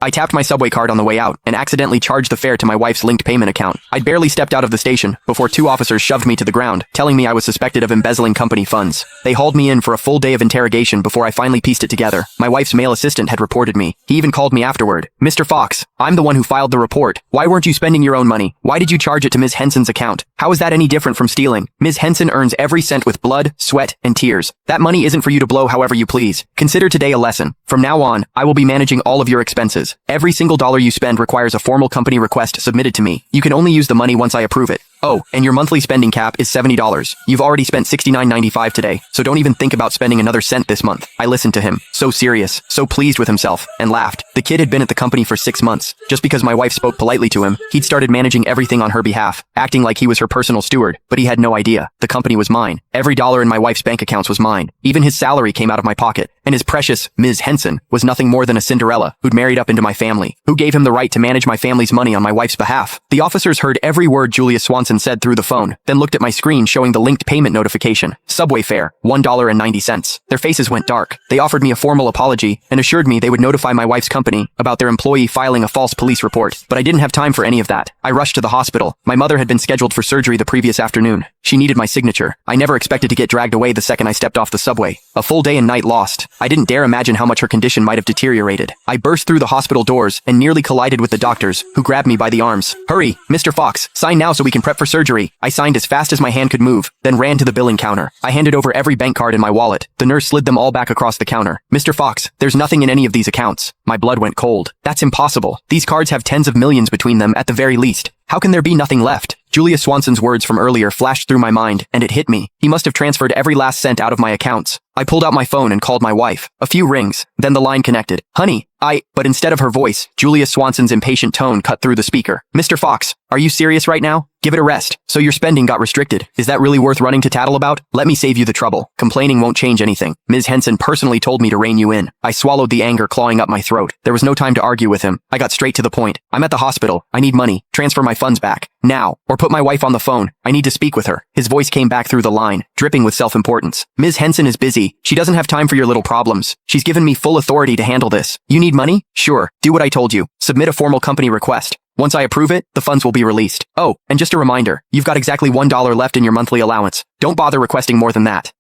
I tapped my subway card on the way out and accidentally charged the fare to my wife's linked payment account. I'd barely stepped out of the station before two officers shoved me to the ground, telling me I was suspected of embezzling company funds. They hauled me in for a full day of interrogation before I finally pieced it together. My wife's male assistant had reported me. He even called me afterward. "Mr. Fox, I'm the one who filed the report. Why weren't you spending your own money? Why did you charge it to Ms. Henson's account? How is that any different from stealing? Ms. Henson earns every cent with blood, sweat, and tears. That money isn't for you to blow however you please. Consider today a lesson. From now on, I will be managing all of your expenses. Every single dollar you spend requires a formal company request submitted to me. You can only use the money once I approve it. Oh, and your monthly spending cap is $70. You've already spent $69.95 today, so don't even think about spending another cent this month." I listened to him, so serious, so pleased with himself, and laughed. The kid had been at the company for 6 months. Just because my wife spoke politely to him, he'd started managing everything on her behalf, acting like he was her personal steward, but he had no idea. The company was mine. Every dollar in my wife's bank accounts was mine. Even his salary came out of my pocket, and his precious Ms. Henson was nothing more than a Cinderella who'd married up into my family. Who gave him the right to manage my family's money on my wife's behalf? The officers heard every word Julia Swanson said through the phone, then looked at my screen showing the linked payment notification. Subway fare, $1.90. Their faces went dark. They offered me a formal apology and assured me they would notify my wife's company about their employee filing a false police report. But I didn't have time for any of that. I rushed to the hospital. My mother had been scheduled for surgery the previous afternoon. She needed my signature. I never expected to get dragged away the second I stepped off the subway. A full day and night lost. I didn't dare imagine how much her condition might have deteriorated. I burst through the hospital doors and nearly collided with the doctors, who grabbed me by the arms. "Hurry, Mr. Fox, sign now so we can prep for surgery." I signed as fast as my hand could move, then ran to the billing counter. I handed over every bank card in my wallet. The nurse slid them all back across the counter. "Mr. Fox, there's nothing in any of these accounts." My blood went cold. That's impossible. These cards have tens of millions between them at the very least. How can there be nothing left? Julia Swanson's words from earlier flashed through my mind, and it hit me. He must have transferred every last cent out of my accounts. I pulled out my phone and called my wife. A few rings, then the line connected. "Honey, But instead of her voice, Julia Swanson's impatient tone cut through the speaker. "Mr. Fox, are you serious right now? Give it a rest. So your spending got restricted. Is that really worth running to tattle about? Let me save you the trouble. Complaining won't change anything. Ms. Henson personally told me to rein you in." I swallowed the anger clawing up my throat. There was no time to argue with him. I got straight to the point. "I'm at the hospital. I need money. Transfer my funds back. Now. Or put my wife on the phone. I need to speak with her." His voice came back through the line, dripping with self-importance. "Ms. Henson is busy. She doesn't have time for your little problems. She's given me full authority to handle this. You need money? Sure. Do what I told you. Submit a formal company request. Once I approve it, the funds will be released. Oh, and just a reminder, you've got exactly $1 left in your monthly allowance. Don't bother requesting more than that."